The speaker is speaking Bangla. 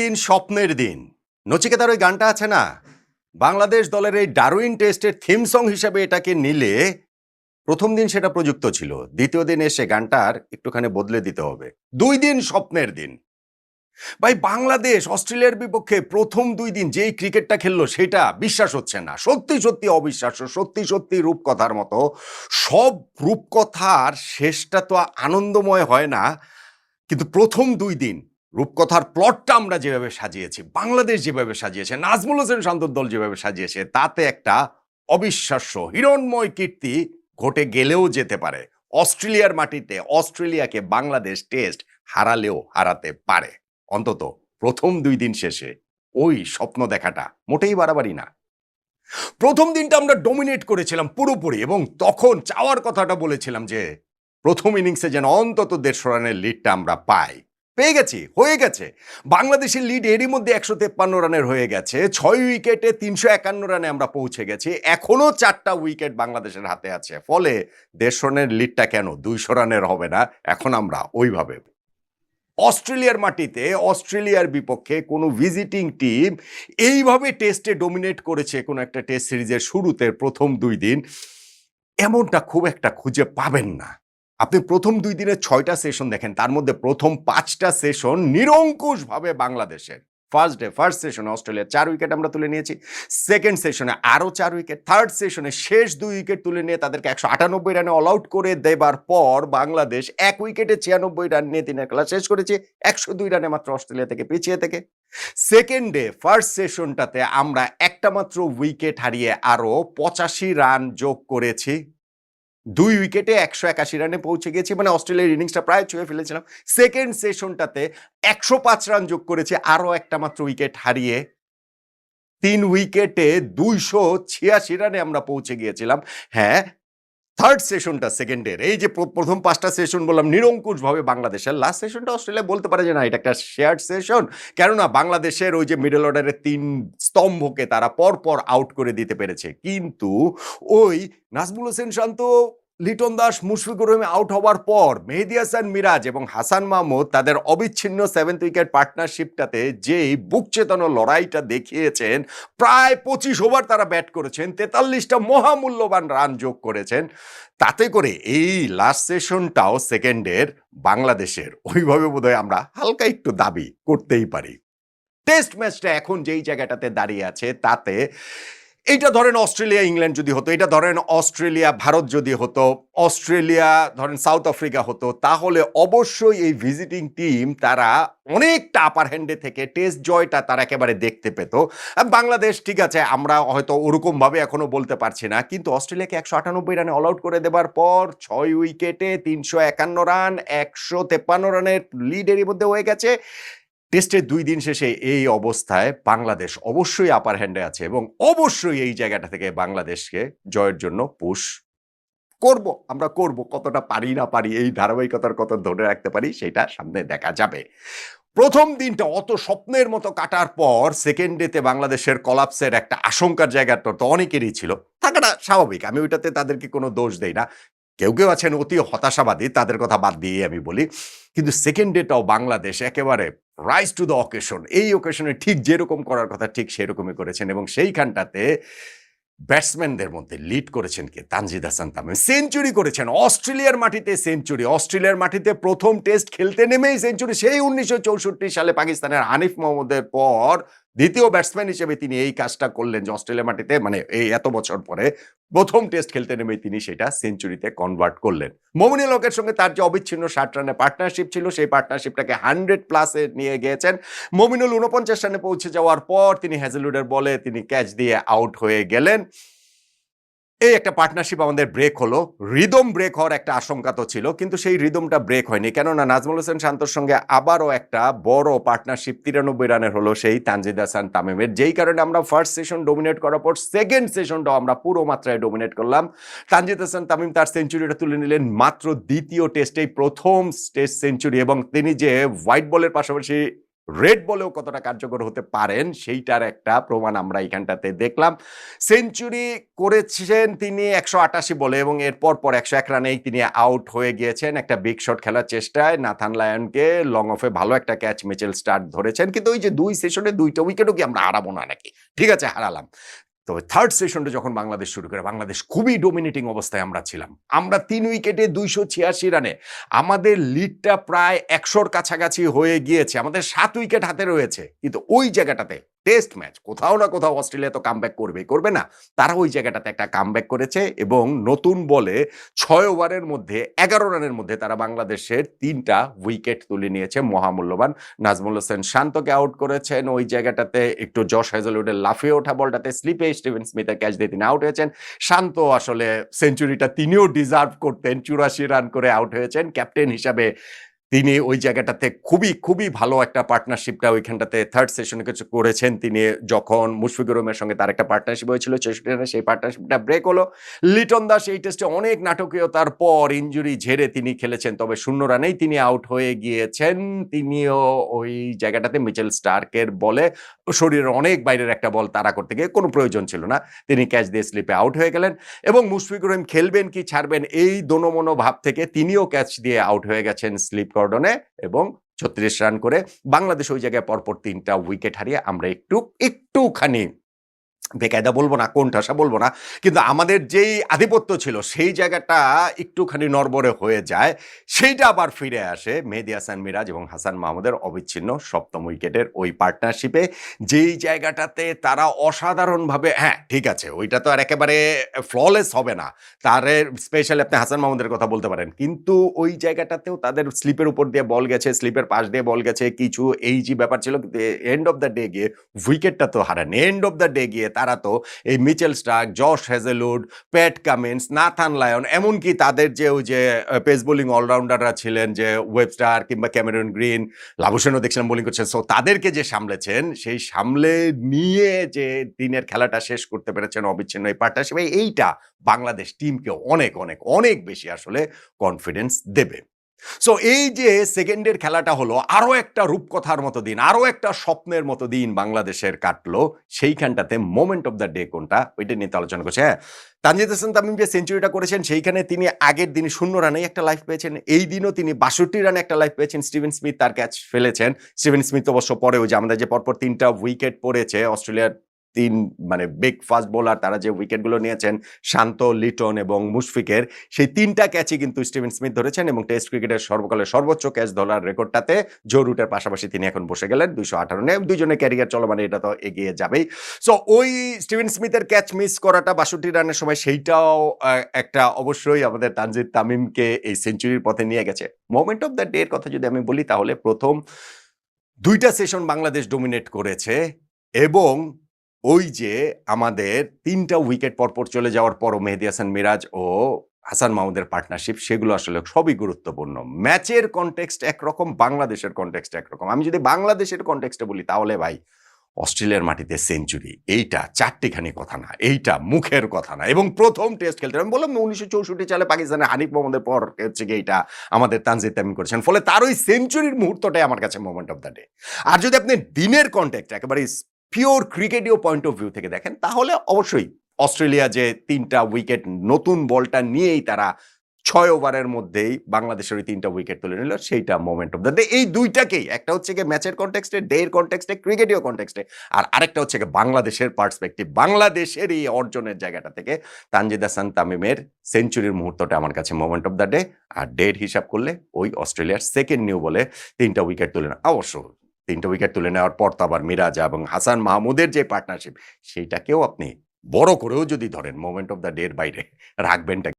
দিন স্বপ্নের দিন। নচিকেতার ওই গানটা আছে না, বাংলাদেশ দলের এই ডারউইন টেস্টের থিম সং হিসেবে এটাকে নিলে প্রথম দিন সেটা প্রযুক্ত ছিল, দ্বিতীয় দিন এসে গানটার একটুখানি বদলে দিতে হবে। 2 দিন স্বপ্নের দিন। ভাই, বাংলাদেশ অস্ট্রেলিয়ার বিপক্ষে প্রথম 2 দিন যেই ক্রিকেটটা খেললো সেটা বিশ্বাস হচ্ছে না, সত্যি সত্যি অবিশ্বাস্য, সত্যি সত্যি রূপকথার মতো। সব রূপকথার শেষটা তো আনন্দময় হয় না, কিন্তু প্রথম 2 দিন রূপকথার প্লটটা আমরা যেভাবে সাজিয়েছি, বাংলাদেশ যেভাবে সাজিয়েছে, নাজমুল হোসেন শান্তর দল যেভাবে সাজিয়েছে, তাতে একটা অবিশ্বাস্য হিরণ্ময় কীর্তি ঘটে গেলেও যেতে পারে। অস্ট্রেলিয়ার মাটিতে অস্ট্রেলিয়াকে বাংলাদেশ টেস্ট হারালেও হারাতে পারে, অন্তত প্রথম 2 দিন শেষে ওই স্বপ্ন দেখাটা মোটেই বাড়াবাড়ি না। প্রথম দিনটা আমরা ডমিনেট করেছিলাম পুরোপুরি, এবং তখন চাওয়ার কথাটা বলেছিলাম যে প্রথম ইনিংসে যেন অন্তত 150 রানের লিডটা আমরা পাই। পেয়ে গেছি, হয়ে গেছে। বাংলাদেশের লিড এরই মধ্যে 153 রানের হয়ে গেছে। 6 উইকেটে 351 রানে আমরা পৌঁছে গেছি। এখনো 4টা উইকেট বাংলাদেশের হাতে আছে। ফলে 150 রানের লিডটা কেন 200 রানের হবে না? এখন আমরা ওইভাবে অস্ট্রেলিয়ার মাটিতে অস্ট্রেলিয়ার বিপক্ষে কোনো ভিজিটিং টিম এইভাবে টেস্টে ডমিনেট করেছে কোনো একটা টেস্ট সিরিজের শুরুতে প্রথম 2 দিন, এমনটা খুব একটা খুঁজে পাবেন না। আপনি প্রথম 2 দিনের 6টা সেশন দেখেন, তার মধ্যে প্রথম 5টা সেশন নিরঙ্কুশভাবে বাংলাদেশের। ফার্স্ট সেশনে অস্ট্রেলিয়ার 4 উইকেট আমরা তুলে নিয়েছি, সেকেন্ড সেশনে আরও 4 উইকেট, থার্ড সেশনে শেষ 2 উইকেট তুলে নিয়ে তাদেরকে 198 রানে অল আউট করে দেবার পর বাংলাদেশ 1 উইকেটে 96 রান নিয়ে 3 খেলা শেষ করেছে, 102 রানে মাত্র অস্ট্রেলিয়া থেকে পিছিয়ে থেকে। সেকেন্ডে ফার্স্ট সেশনটাতে আমরা একটা মাত্র উইকেট হারিয়ে আরও 85 রান যোগ করেছি, 2 উইকেটে 181 রানে পৌঁছে গেছি, মানে অস্ট্রেলিয়ার ইনিংসটা প্রায় ছুঁয়ে ফেলেছিলাম। সেকেন্ড সেশনটাতে 105 রান যোগ করেছি আরও একটা মাত্র উইকেট হারিয়ে, 3 উইকেটে 286 রানে আমরা পৌঁছে গিয়েছিলাম। হ্যাঁ, থার্ড সেশনটা সেকেন্ডের, এই যে প্রথম 5টা সেশন বললাম নিরঙ্কুশভাবে বাংলাদেশের, লাস্ট সেশনটা অস্ট্রেলিয়া বলতে পারে যে না, এটা একটা শেয়ার্ড সেশন, কেননা বাংলাদেশের ওই যে মিডল অর্ডারের 3 স্তম্ভকে তারা পরপর আউট করে দিতে পেরেছে। কিন্তু ওই নাজমুল হোসেন শান্ত, লিটন দাস, মুশফিকুর রহিম আউট হওয়ার পর মেহেদী হাসান মিরাজ এবং হাসান মাহমুদ তাদের অবিচ্ছিন্ন 7th উইকেট পার্টনারশিপটাতে যেই বুক চেতানো লড়াইটা দেখিয়েছেন, প্রায় 25 ওভার তারা ব্যাট করেছেন, 43টা মহামূল্যবান রান যোগ করেছেন, তাতে করে এই লাস্ট সেশনটাও সেকেন্ডের বাংলাদেশের ওইভাবে বোধহয় আমরা হালকা একটু দাবি করতেই পারি। টেস্ট ম্যাচটা এখন যেই জায়গাটাতে দাঁড়িয়ে আছে, তাতে এইটা ধরেন অস্ট্রেলিয়া ইংল্যান্ড যদি হতো, এটা ধরেন অস্ট্রেলিয়া ভারত যদি হতো, অস্ট্রেলিয়া ধরেন সাউথ আফ্রিকা হতো, তাহলে অবশ্যই এই ভিজিটিং টিম তারা অনেকটা আপার হ্যান্ডে থেকে টেস্ট জয়টা তারা একেবারে দেখতে পেত। বাংলাদেশ ঠিক আছে, আমরা হয়তো ওরকমভাবে এখনো বলতে পারছি না, কিন্তু অস্ট্রেলিয়াকে 198 রানে অল আউট করে দেবার পর 6 উইকেটে 351 রান, 153 রানের লিডেরই মধ্যে হয়ে গেছে। টেস্টের 2 দিন শেষে এই অবস্থায় বাংলাদেশ অবশ্যই আপার হ্যান্ডে আছে, এবং অবশ্যই এই জায়গাটা থেকে বাংলাদেশকে জয়ের জন্য পুশ করব, আমরা করব। কতটা পারি না পারি, এই ধারাবাহিকতার কত ধরে রাখতে পারি, সেটা সামনে দেখা যাবে। প্রথম দিনটা অত স্বপ্নের মতো কাটার পর সেকেন্ড ডেতে বাংলাদেশের কলাপসের একটা আশঙ্কার জায়গাটা তো অনেকেরই ছিল, থাকাটা স্বাভাবিক, আমি ওইটাতে তাদেরকে কোনো দোষ দেই না। কেউ কেউ আছেন অতি হতাশাবাদী, তাদের কথা বাদ দিয়ে আমি বলি। কিন্তু সেকেন্ড ডেটাও বাংলাদেশ একেবারে রাইজ টু দ্য অকেশন, এই অকেশনে ঠিক যেরকম করার কথা ঠিক সেরকমই করেছেন, এবং সেইখানটাতে ব্যাটসম্যানদের মধ্যে লিড করেছেন কে? তানজিদ হাসান তামিম সেঞ্চুরি করেছেন, অস্ট্রেলিয়ার মাটিতে সেঞ্চুরি, অস্ট্রেলিয়ার মাটিতে প্রথম টেস্ট খেলতে নেমেই সেঞ্চুরি, সেই 1964 সালে পাকিস্তানের হানিফ মোহাম্মদের পর দ্বিতীয় ব্যাটসম্যান হিসেবে তিনি এই কাজটা করলেন, যে অস্ট্রেলিয়ার মাটিতে মানে এই এত বছর পরে প্রথম টেস্ট খেলতে নেমেই তিনি সেটা সেঞ্চুরিতে কনভার্ট করলেন। মমিনুল হকের সঙ্গে তার যে অবিচ্ছিন্ন 60 রানের পার্টনারশিপ ছিল, সেই পার্টনারশিপটাকে 100+ নিয়ে গিয়েছেন। মমিনুল 49 রানে পৌঁছে যাওয়ার পর তিনি হ্যাজেলউডের বলে তিনি ক্যাচ দিয়ে আউট হয়ে গেলেন। এই একটা পার্টনারশিপ আমাদের ব্রেক হলো, রিদম ব্রেক হওয়ার একটা আশঙ্কা তো ছিল, কিন্তু সেই রিদমটা ব্রেক হয়নি, কেননা নাজমুল হোসেন শান্তর সঙ্গে আবারও একটা বড় পার্টনারশিপ 93 রানের হলো, সেই তানজিদ হাসান তামিমের, যেই কারণে আমরা ফার্স্ট সেশন ডোমিনেট করার পর সেকেন্ড সেশনটাও আমরা পুরো মাত্রায় ডোমিনেট করলাম। তানজিদ হাসান তামিম তার সেঞ্চুরিটা তুলে নিলেন মাত্র দ্বিতীয় টেস্টেই, প্রথম টেস্ট সেঞ্চুরি, এবং তিনি যে হোয়াইট বলের পাশাপাশি রেড বলেও কতটা কার্যকর হতে পারেন সেইটার একটা প্রমাণ আমরা এইখানটাতে দেখলাম। সেঞ্চুরি করেছেন তিনি ১৮৮ বলে এবং এর পর ১০১ রানেই তিনি আউট হয়ে গিয়েছেন। একটা বিগ শট খেলার চেষ্টায় নাথান লায়নকে লং অফে ভালো একটা ক্যাচ মিচেল স্টার্ক ধরেছেন। কিন্তু ওই যে ২ সেশনে ২ টা উইকেটও কি আমরা হারাবো না নাকি? ঠিক আছে হারালাম। তবে থার্ড সেশনটা যখন বাংলাদেশ শুরু করে, বাংলাদেশ খুবই ডমিনেটিং অবস্থায় আমরা ছিলাম। আমরা ৩ উইকেটে ২৮৬ রানে আমাদের লিডটা প্রায় ১০০'র কাছাকাছি হয়ে গিয়েছে। আমাদের ৭ উইকেট হাতে রয়েছে। কিন্তু ওই জায়গাটাতে টেস্ট ম্যাচ কোথাও না কোথাও অস্ট্রেলিয়া তো কামব্যাক করবেই, করবে না? তারা ওই জায়গাটাতে একটা কামব্যাক করেছে এবং নতুন বলে ৬ ওভারের মধ্যে ১১ রানের মধ্যে তারা বাংলাদেশের ৩ টা উইকেট তুলে নিয়েছে মহামূল্যবান। নাজমুল হোসেন শান্তকে আউট করেছেন। ওই জায়গাটাতে একটু জশ হ্যাজেলউডের লাফিয়ে ওঠা বলটাতে স্লিপে স্টিভেন স্মিথের ক্যাচ দিয়ে তিনি আউট হয়েছেন। শান্ত আসলে সেঞ্চুরিটা তিনিও ডিজার্ভ করতেন। ৮৪ রান করে আউট হয়েছেন। ক্যাপ্টেন হিসাবে তিনি ওই জায়গাটাতে খুবই ভালো একটা পার্টনারশিপটা ওইখানটাতে থার্ড সেশনে কিছু করেছেন। তিনি যখন মুশফিকুর রহিমের সঙ্গে তার একটা পার্টনারশিপ হয়েছিল ৬৬ রানে, সেই পার্টনারশিপটা ব্রেক হলো। লিটন দাস এই টেস্টে অনেক নাটকীয়তার পর ইনজুরি ঝেড়ে তিনি খেলেছেন। তবে ০ রানেই তিনি আউট হয়ে গিয়েছেন। তিনিও ওই জায়গাটাতে মিচেল স্টার্কের বলে শরীরের অনেক বাইরের একটা বল তাড়া করতে গিয়ে কোনো প্রয়োজন ছিল না। তিনি ক্যাচ দিয়ে স্লিপে আউট হয়ে গেলেন এবং মুশফিকুর রহিম খেলবেন কি ছাড়বেন এই দোনোমনো ভাব থেকে তিনিও ক্যাচ দিয়ে আউট হয়ে গেছেন স্লিপ কর্ডনে এবং ৩৬ রান করে বাংলাদেশ ওই জায়গায় পরপর ৩ টা উইকেট হারিয়ে আমরা একটুখানি বেকায়দা বলবো না, কোণঠাসা বলবো না। কিন্তু আমাদের যেই আধিপত্য ছিল সেই জায়গাটা একটুখানি নড়বড়ে হয়ে যায়। সেইটা আবার ফিরে আসে মেহেদী হাসান মিরাজ এবং হাসান মাহমুদের অবিচ্ছিন্ন ৭ম উইকেটের ওই পার্টনারশিপে। যেই জায়গাটাতে তারা অসাধারণভাবে হ্যাঁ, ঠিক আছে ওইটা তো আর একেবারে ফ্ললেস হবে না। স্পেশালি আপনি হাসান মাহমুদের কথা বলতে পারেন। কিন্তু ওই জায়গাটাতেও তাদের স্লিপের উপর দিয়ে বল গেছে, স্লিপের পাশ দিয়ে বল গেছে, কিছু এই যে ব্যাপার ছিল। কিন্তু এন্ড অফ দ্য ডে গিয়ে উইকেটটা তো হারায়নি। এন্ড অফ দ্য ডে গিয়ে তারা তো এই Mitchell Starc, Josh Hazlewood, Pat Cummins, Nathan Lyon এমনকি তাদের যে ওই যে পেস বোলিং অলরাউন্ডাররা ছিলেন যে ওয়েবস্টার কিংবা ক্যামেরন গ্রিন, লাবুসেনও দেখছিলাম বোলিং করছেন। সো তাদেরকে যে সামলেছেন সেই সামলে নিয়ে যে দিনের খেলাটা শেষ করতে পেরেছেন অবিচ্ছিন্ন এই পার্টনারশিপে, এইটা বাংলাদেশ টিমকে অনেক বেশি আসলে কনফিডেন্স দেবে। সো এই যে সেকেন্ডের খেলাটা হলো আরো একটা রূপকথার মতো দিন, আরো একটা স্বপ্নের মতো দিন বাংলাদেশের কাটলো। সেইখানটাতে মোমেন্ট অফ দ্য ডে কোনটা ওইটা নিয়ে আলোচনা করছে। হ্যাঁ, তানজিদ হাসান তামিম যে সেঞ্চুরিটা করেছেন সেইখানে তিনি আগের দিন ০ রানেই একটা লাইফ পেয়েছেন। এই দিনও তিনি ৬২ রানে একটা লাইফ পেয়েছেন। স্টিভেন স্মিথ তার ক্যাচ ফেলেছেন। স্টিভেন স্মিথ অবশ্য পরে ওই যে আমাদের যে পরপর ৩ টা উইকেট পড়েছে অস্ট্রেলিয়ার ৩ মানে বিগ ফাস্ট বোলার তারা যে উইকেটগুলো নিয়েছেন শান্ত, লিটন এবং মুশফিকের সেই ৩ টা ক্যাচই কিন্তু স্টিভেন স্মিথ ধরেছেন এবং টেস্ট ক্রিকেটের সর্বকালের সর্বোচ্চ ক্যাচ ধরার রেকর্ডটাতে জো রুটের পাশাপাশি তিনি এখন বসে গেলেন ২১৮ রানে। দুইজনের ক্যারিয়ার চলমান, এটা তো এগিয়ে যাবেই। সো ওই স্টিভেন স্মিথের ক্যাচ মিস করাটা ৬২ রানের সময় সেইটাও একটা অবশ্যই আমাদের তানজিদ তামিমকে এই সেঞ্চুরির পথে নিয়ে গেছে। মোমেন্ট অফ দ্য ডে এর কথা যদি আমি বলি তাহলে প্রথম ২ টা সেশন বাংলাদেশ ডমিনেট করেছে এবং ওই যে আমাদের ৩ টা উইকেট পরপর চলে যাওয়ার পরও মেহেদী হাসান মিরাজ ও হাসান মাহমুদের পার্টনারশিপ সেগুলো আসলে সবই গুরুত্বপূর্ণ। ম্যাচের কনটেক্সট একরকম, বাংলাদেশের কনটেক্সট একরকম। আমি যদি বাংলাদেশের কনটেক্সটে বলি তাহলে ভাই অস্ট্রেলিয়ার মাটিতে সেঞ্চুরি এইটা চারটিখানি কথা না, এইটা মুখের কথা না। এবং প্রথম টেস্ট খেলতে আমি বললাম ১৯৬৪ সালে পাকিস্তানের হানিফ মোহাম্মদের পর হচ্ছে গিয়ে এইটা আমাদের তানজিদ তামিম করেছেন। ফলে তার ওই সেঞ্চুরির মুহূর্তটাই আমার কাছে মোমেন্ট অফ দ্য ডে। আর যদি আপনি দিনের কনটেক্সট একেবারে পিওর ক্রিকেটীয় পয়েন্ট অফ ভিউ থেকে দেখেন তাহলে অবশ্যই অস্ট্রেলিয়া যে ৩ টা উইকেট নতুন বলটা নিয়েই তারা ৬ ওভারের মধ্যেই বাংলাদেশের ওই ৩ টা উইকেট তুলে নিল সেইটা মোমেন্ট অফ দ্য ডে। এই দুইটাকেই একটা হচ্ছে গিয়ে ম্যাচের কনটেক্সটে, ডে এর কনটেক্সটে, ক্রিকেটীয় কনটেক্সটে, আর আরেকটা হচ্ছে গিয়ে বাংলাদেশের পার্সপেক্টিভ। বাংলাদেশের এই অর্জনের জায়গাটা থেকে তানজিদ হাসান তামিমের সেঞ্চুরির মুহূর্তটা আমার কাছে মোমেন্ট অফ দ্য ডে। আর ডের হিসাব করলে ওই অস্ট্রেলিয়ার সেকেন্ড নিউ বলে ৩ টা উইকেট তুলে নেওয়া, অবশ্য ৩ টা উইকেট তুলে নেওয়ার পর তো আবার মিরাজ এবং হাসান মাহমুদের যে পার্টনারশিপ সেইটাকেও আপনি বড় করেও যদি ধরেন মোমেন্ট অফ দ্য ডে এর বাইরে রাখবেনটা